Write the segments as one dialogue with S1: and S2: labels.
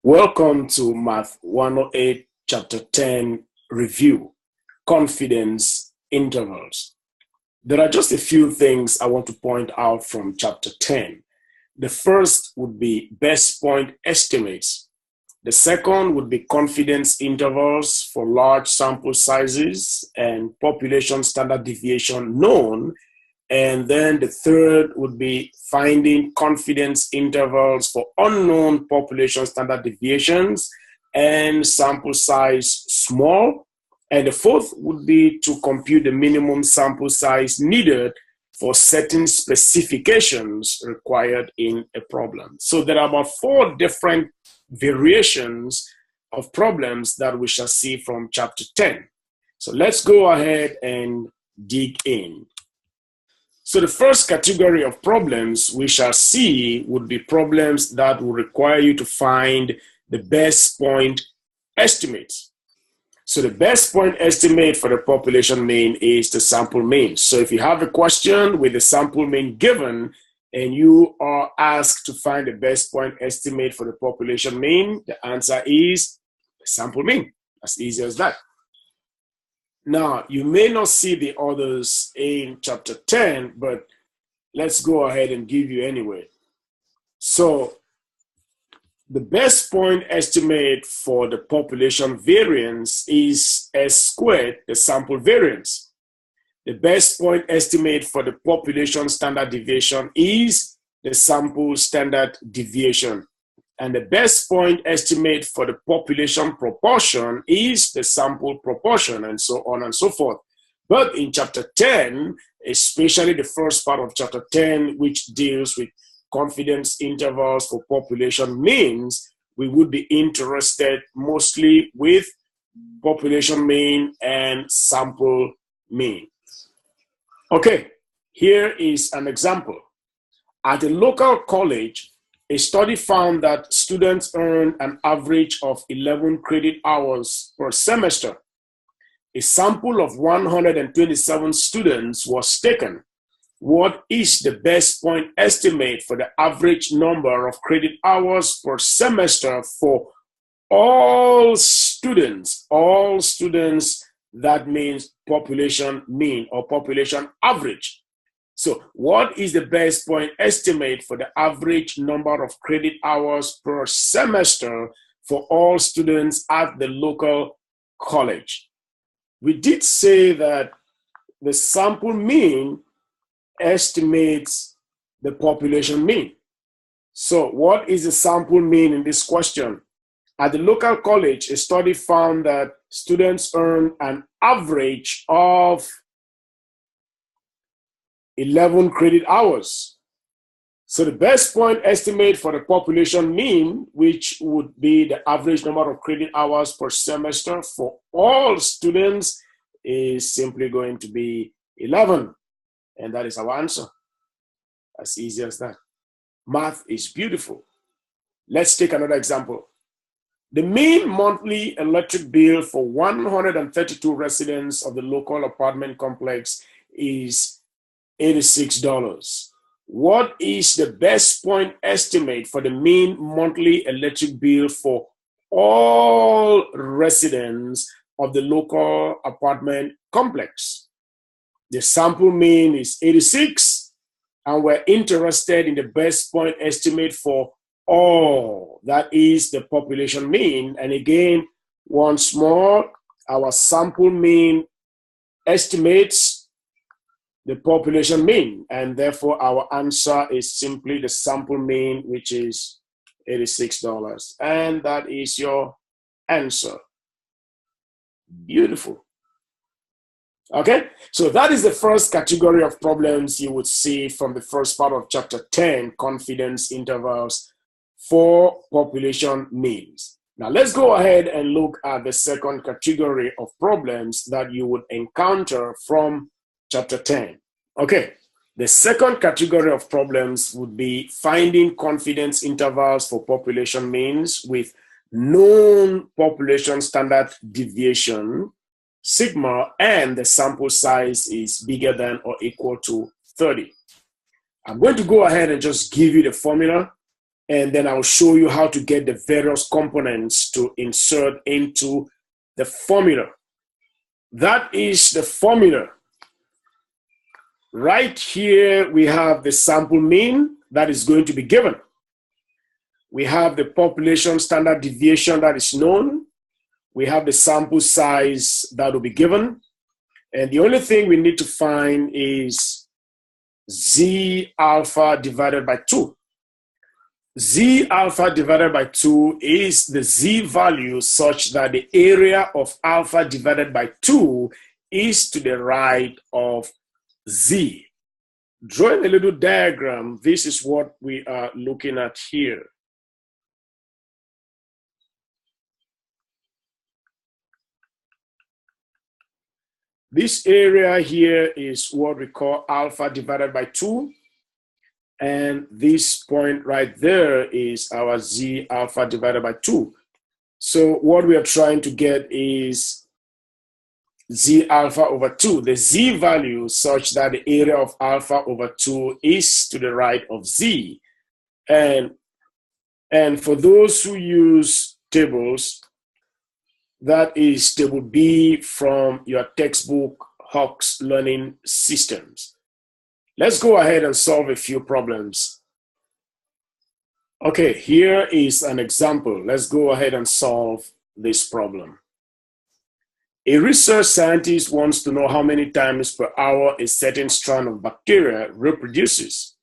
S1: Welcome to Math 108, Chapter 10 Review, Confidence Intervals. There are just a few things I want to point out from Chapter 10. The first would be best point estimates. The second would be confidence intervals for large sample sizes and population standard deviation known. And then the third would be finding confidence intervals for unknown population standard deviations and sample size small. And the fourth would be to compute the minimum sample size needed for certain specifications required in a problem. So there are about 4 different variations of problems that we shall see from Chapter 10. So let's go ahead and dig in. So the first category of problems we shall see would be problems that will require you to find the best point estimate. So the best point estimate for the population mean is the sample mean. So if you have a question with the sample mean given and you are asked to find the best point estimate for the population mean, the answer is the sample mean. As easy as that. Now, you may not see the others in Chapter 10, but let's go ahead and give you anyway. So, the best point estimate for the population variance is S squared, the sample variance. The best point estimate for the population standard deviation is the sample standard deviation. And the best point estimate for the population proportion is the sample proportion, and so on and so forth. But in Chapter 10, especially the first part of Chapter 10, which deals with confidence intervals for population means, we would be interested mostly with population mean and sample mean. Okay, here is an example. At a local college, a study found that students earned an average of 11 credit hours per semester. A sample of 127 students was taken. What is the best point estimate for the average number of credit hours per semester for all students? All students, that means population mean or population average. So what is the best point estimate for the average number of credit hours per semester for all students at the local college? We did say that the sample mean estimates the population mean. So what is the sample mean in this question? At the local college, a study found that students earn an average of 11 credit hours. So the best point estimate for the population mean, which would be the average number of credit hours per semester for all students, is simply going to be 11. And that is our answer. As easy as that. Math is beautiful. Let's take another example. The mean monthly electric bill for 132 residents of the local apartment complex is $86. What is the best point estimate for the mean monthly electric bill for all residents of the local apartment complex? The sample mean is 86, and we're interested in the best point estimate for all. That is the population mean. And again, once more, our sample mean estimates the population mean, and therefore our answer is simply the sample mean, which is $86. And that is your answer. Beautiful. Okay, so that is the first category of problems you would see from the first part of Chapter 10, confidence intervals for population means. Now let's go ahead and look at the second category of problems that you would encounter from Chapter 10. Okay, the second category of problems would be finding confidence intervals for population means with known population standard deviation, sigma, and the sample size is bigger than or equal to 30. I'm going to go ahead and just give you the formula. and then I'll show you how to get the various components to insert into the formula. That is the formula. Right here, we have the sample mean that is going to be given. We have the population standard deviation that is known. We have the sample size that will be given. And the only thing we need to find is Z alpha divided by 2. Z alpha divided by 2 is the Z value such that the area of alpha divided by 2 is to the right of Z. Drawing a little diagram, this is what we are looking at here. This area here is what we call alpha divided by 2. And this point right there is our Z alpha divided by 2. So what we are trying to get is Z alpha over 2, the Z value such that the area of alpha over 2 is to the right of Z. And for those who use tables, that is table B from your textbook, Hawks Learning Systems. Let's go ahead and solve a few problems. Okay, here is an example. Let's go ahead and solve this problem. A research scientist wants to know how many times per hour a certain strand of bacteria reproduces.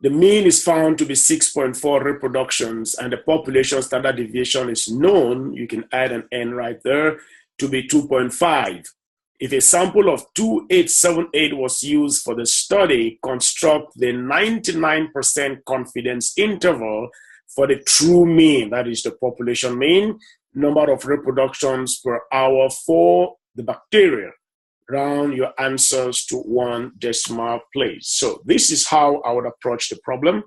S1: The mean is found to be 6.4 reproductions, and the population standard deviation is known. You can add an n right there to be 2.5. If a sample of 2878 was used for the study, construct the 99% confidence interval for the true mean, that is the population mean, number of reproductions per hour for the bacteria. Round your answers to 1 decimal place. So this is how I would approach the problem.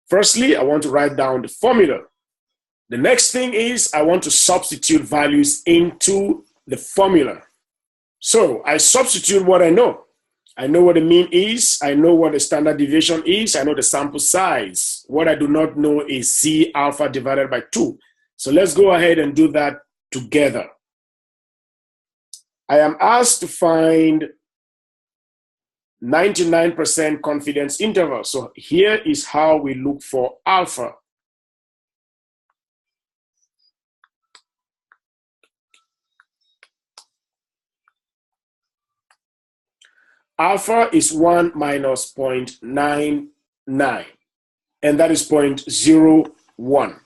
S1: Firstly, I want to write down the formula. The next thing is I want to substitute values into the formula. So I substitute what I know. I know what the mean is. I know what the standard deviation is. I know the sample size. What I do not know is Z alpha divided by 2. So let's go ahead and do that together. I am asked to find 99% confidence interval. So here is how we look for alpha. Alpha is 1 minus 0.99, and that is 0.01.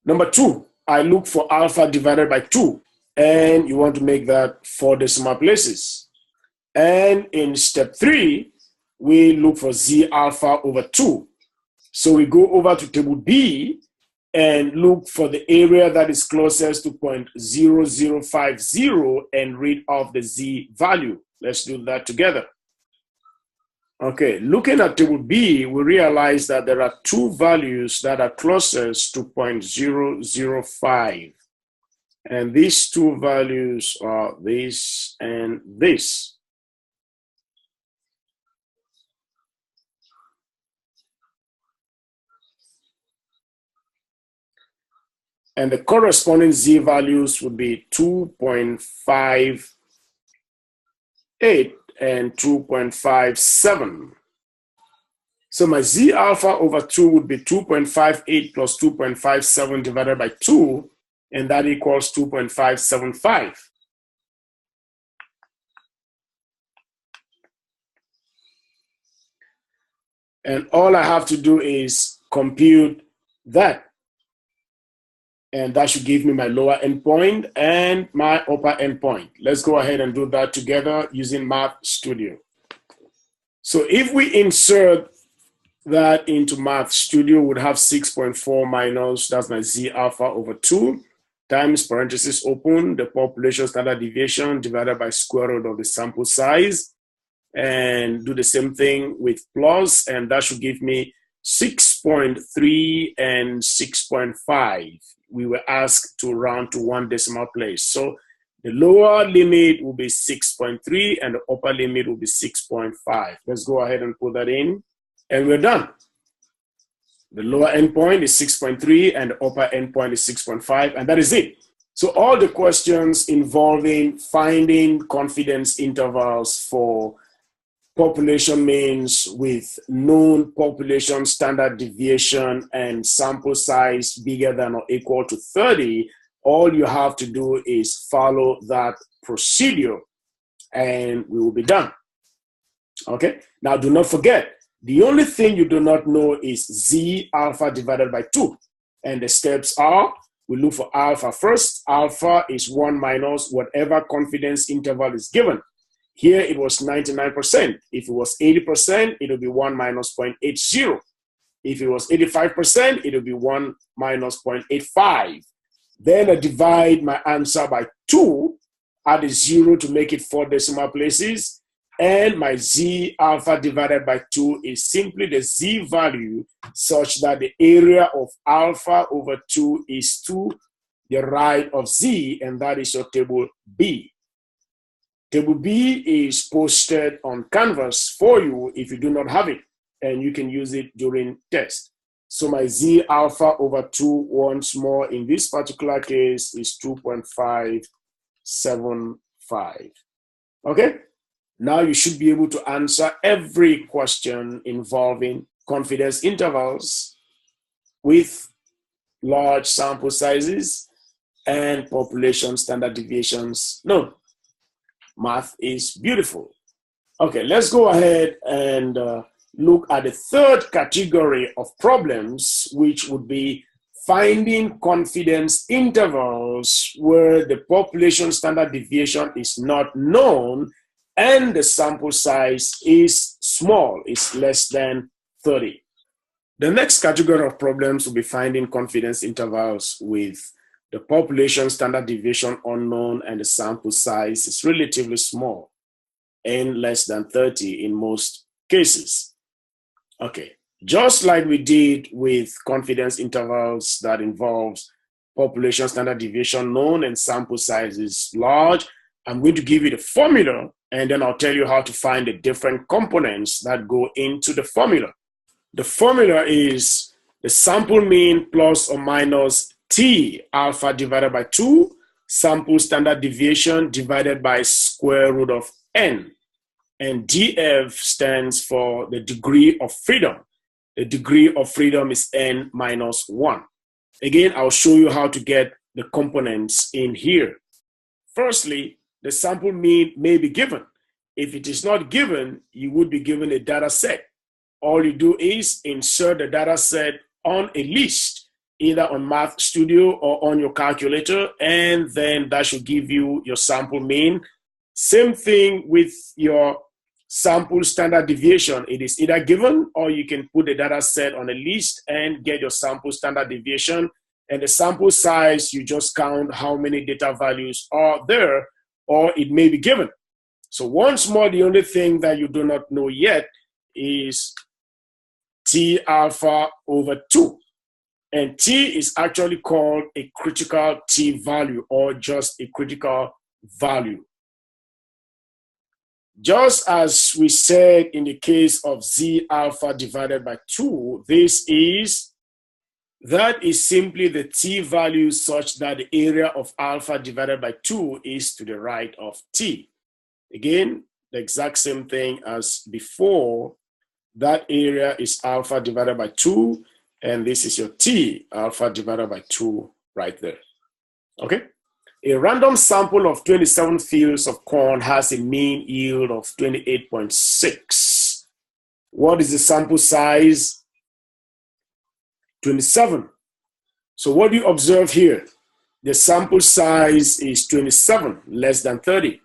S1: Number 2, I look for alpha divided by 2, and you want to make that 4 decimal places. And in step 3, we look for Z alpha over 2. So we go over to table B and look for the area that is closest to 0.0050 and read off the Z value. Let's do that together. Okay, looking at table B, we realize that there are 2 values that are closest to 0.005. And these 2 values are this and this. And the corresponding Z values would be 2.58 and 2.57. So my Z alpha over 2 would be 2.58 plus 2.57 divided by 2, and that equals 2.575. And all I have to do is compute that. And that should give me my lower endpoint and my upper endpoint. Let's go ahead and do that together using Math Studio. So if we insert that into Math Studio, we'd have 6.4 minus, that's my Z alpha over 2, times parenthesis open, the population standard deviation divided by square root of the sample size. And do the same thing with plus, and that should give me 6.3 and 6.5. We were asked to round to 1 decimal place. So the lower limit will be 6.3 and the upper limit will be 6.5. Let's go ahead and put that in, and we're done. The lower endpoint is 6.3 and the upper endpoint is 6.5, and that is it. So all the questions involving finding confidence intervals for population means with known population standard deviation and sample size bigger than or equal to 30, all you have to do is follow that procedure and we will be done. Okay, now do not forget, the only thing you do not know is Z alpha divided by 2. And the steps are, we look for alpha first. Alpha is 1 minus whatever confidence interval is given. Here it was 99%. If it was 80%, it will be 1 minus 0.80. If it was 85%, it will be 1 minus 0.85. Then I divide my answer by 2, add a 0 to make it 4 decimal places. And my Z alpha divided by 2 is simply the Z value such that the area of alpha over 2 is to the right of Z, and that is your table B. Table B is posted on Canvas for you if you do not have it, and you can use it during test. So my Z alpha over 2 once more in this particular case is 2.575. Okay? Now you should be able to answer every question involving confidence intervals with large sample sizes and population standard deviations. No, math is beautiful. Okay, let's go ahead and look at the third category of problems, which would be finding confidence intervals where the population standard deviation is not known and the sample size is small, is less than 30. The next category of problems will be finding confidence intervals with the population standard deviation unknown and the sample size is relatively small and less than 30 in most cases. Okay, just like we did with confidence intervals that involves population standard deviation known and sample size is large, I'm going to give you the formula and then I'll tell you how to find the different components that go into the formula. The formula is the sample mean plus or minus T alpha divided by 2, sample standard deviation divided by square root of N. And DF stands for the degree of freedom. The degree of freedom is N minus 1. Again, I'll show you how to get the components in here. Firstly, the sample mean may be given. If it is not given, you would be given a data set. All you do is insert the data set on a list, either on Math Studio or on your calculator, and then that should give you your sample mean. Same thing with your sample standard deviation. It is either given or you can put the data set on a list and get your sample standard deviation. And the sample size, you just count how many data values are there, or it may be given. So once more, the only thing that you do not know yet is T alpha over 2. And T is actually called a critical T value or just a critical value. Just as we said in the case of Z alpha divided by 2, that is simply the T value such that the area of alpha divided by 2 is to the right of T. Again, the exact same thing as before. That area is alpha divided by 2, and this is your T, alpha divided by 2 right there. Okay? A random sample of 27 fields of corn has a mean yield of 28.6. What is the sample size? 27. So what do you observe here? The sample size is 27, less than 30.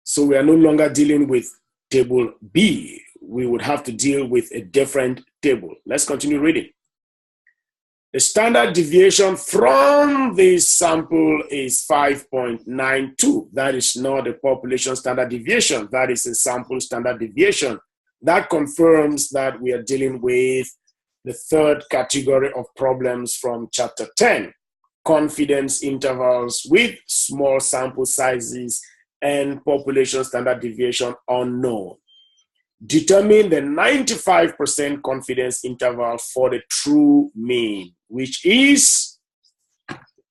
S1: So we are no longer dealing with table B. We would have to deal with a different table. Let's continue reading. The standard deviation from this sample is 5.92. That is not the population standard deviation. That is a sample standard deviation. That confirms that we are dealing with the third category of problems from chapter 10, confidence intervals with small sample sizes and population standard deviation unknown. Determine the 95% confidence interval for the true mean, which is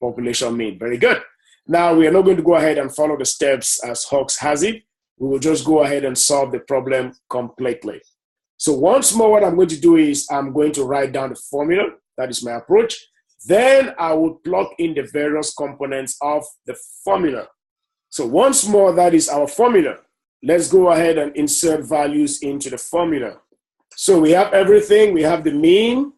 S1: population mean. Very good. Now, we are not going to go ahead and follow the steps as Hawks has it. We will just go ahead and solve the problem completely. So once more, what I'm going to do is I'm going to write down the formula. That is my approach. Then I will plug in the various components of the formula. So once more, that is our formula. Let's go ahead and insert values into the formula. So we have everything. We have the mean.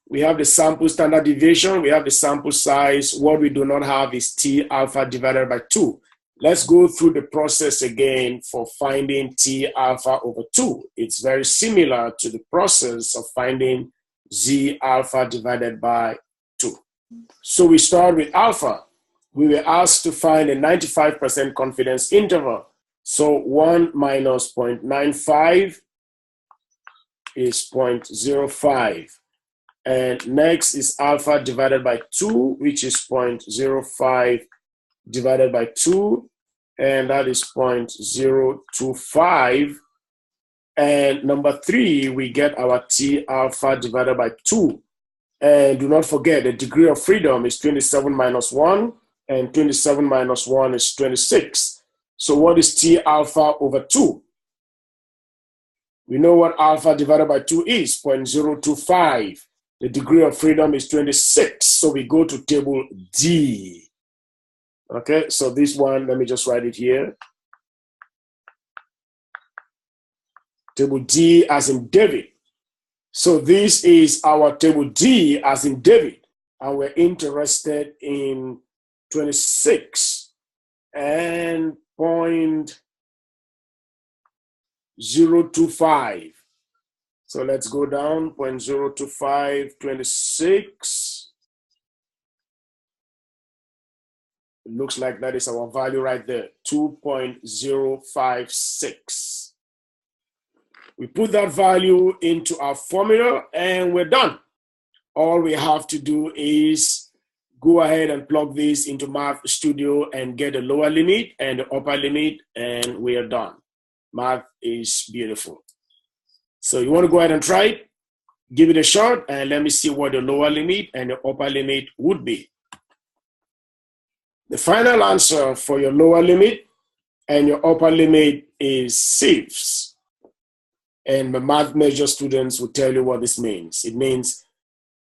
S1: We have the sample standard deviation. We have the sample size. What we do not have is T alpha divided by 2. Let's go through the process again for finding T alpha over 2. It's very similar to the process of finding Z alpha divided by 2. So we start with alpha. We were asked to find a 95% confidence interval. So 1 minus 0.95 is 0.05. And next is alpha divided by 2, which is 0.05 divided by 2, and that is 0.025. And number 3, we get our T alpha divided by 2. And do not forget, the degree of freedom is 27 minus 1, and 27 minus 1 is 26. So what is T alpha over 2? We know what alpha divided by 2 is, 0.025. The degree of freedom is 26. So we go to table D. Okay, so this one, let me just write it here. Table D as in David. So this is our table D as in David. And we're interested in 26 and 0.025. So let's go down, 0.025, 26. It looks like that is our value right there, 2.056. We put that value into our formula and we're done. All we have to do is go ahead and plug this into Math Studio and get the lower limit and the upper limit, and we are done. Math is beautiful. So you want to go ahead and try it? Give it a shot and let me see what the lower limit and the upper limit would be. The final answer for your lower limit and your upper limit is sieves. And the math major students will tell you what this means. It means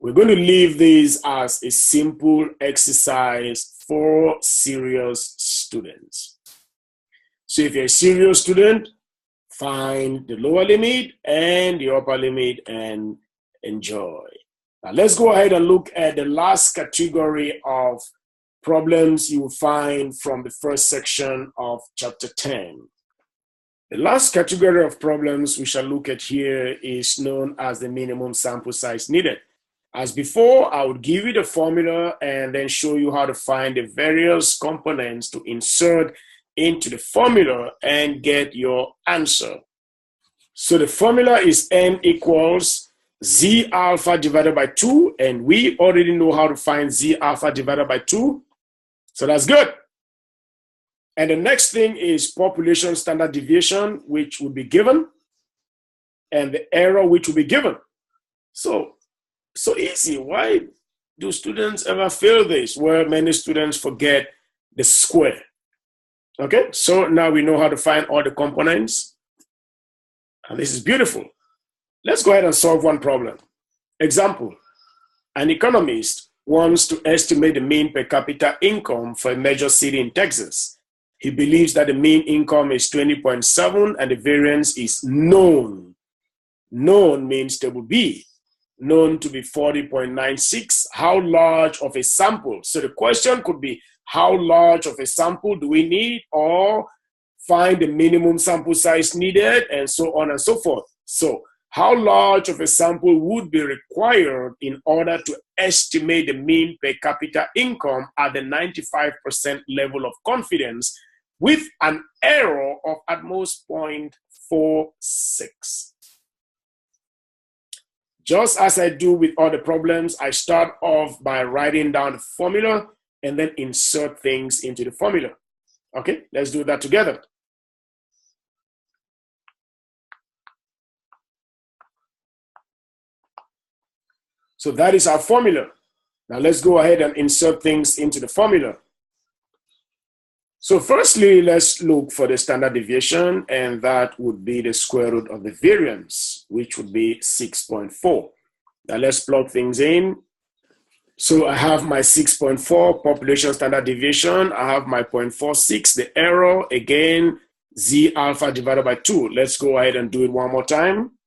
S1: we're going to leave this as a simple exercise for serious students. So if you're a serious student, find the lower limit and the upper limit and enjoy. Now let's go ahead and look at the last category of problems you will find from the first section of chapter 10. The last category of problems we shall look at here is known as the minimum sample size needed. As before, I would give you the formula and then show you how to find the various components to insert into the formula and get your answer. So the formula is n equals Z alpha divided by 2, and we already know how to find Z alpha divided by 2. So that's good. And the next thing is population standard deviation, which will be given, and the error which will be given. So easy. Why do students ever fail this? Well, many students forget the square. Okay, so now we know how to find all the components. And this is beautiful. Let's go ahead and solve one problem. Example, an economist wants to estimate the mean per capita income for a major city in Texas. He believes that the mean income is 20.7 and the variance is known. Known means table B. Known to be 40.96. How large of a sample? So the question could be, how large of a sample do we need, or find the minimum sample size needed, and so on and so forth. So how large of a sample would be required in order to estimate the mean per capita income at the 95% level of confidence with an error of at most 0.46. Just as I do with other problems, I start off by writing down the formula and then insert things into the formula. Okay, let's do that together. So that is our formula. Now let's go ahead and insert things into the formula. So firstly, let's look for the standard deviation, and that would be the square root of the variance, which would be 6.4. Now let's plug things in. So I have my 6.4 population standard deviation. I have my 0.46, the error, again, Z alpha divided by 2. Let's go ahead and do it one more time.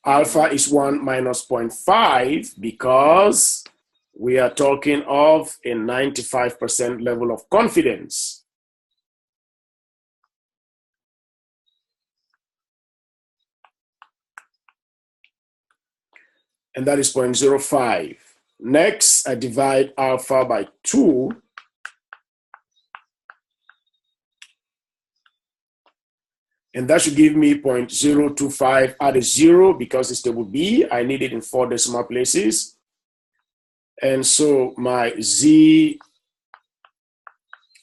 S1: Alpha is 1 minus 0.5 because we are talking of a 95% level of confidence. And that is 0.05. Next, I divide alpha by 2. And that should give me 0.025. Add a 0 because it's table B. I need it in 4 decimal places. And so my Z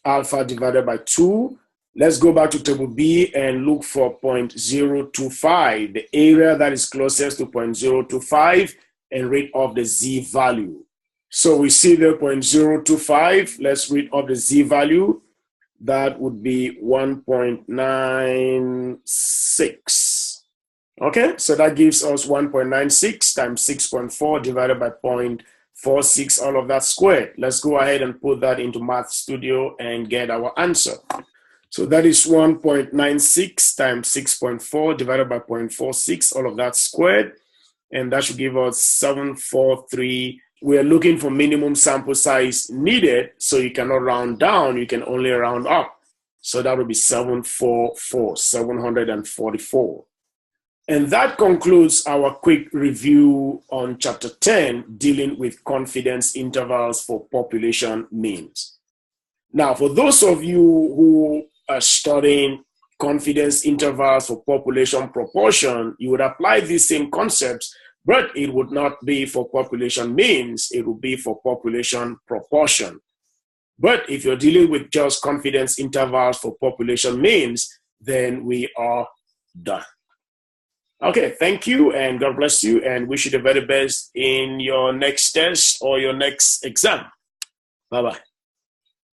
S1: alpha divided by 2. Let's go back to table B and look for 0.025, the area that is closest to 0.025, and read off the Z value. So we see the 0.025. Let's read off the Z value. That would be 1.96. Okay, so that gives us 1.96 times 6.4 divided by 0.46, all of that squared. Let's go ahead and put that into Math Studio and get our answer. So that is 1.96 times 6.4 divided by 0.46, all of that squared. And that should give us 743. We are looking for minimum sample size needed, so you cannot round down, you can only round up. So that would be 744. And that concludes our quick review on chapter 10, dealing with confidence intervals for population means. Now, for those of you who are studying confidence intervals for population proportion, you would apply these same concepts, but it would not be for population means, it would be for population proportion. But if you're dealing with just confidence intervals for population means, then we are done. Okay, thank you, and God bless you, and wish you the very best in your next test or your next exam. Bye-bye.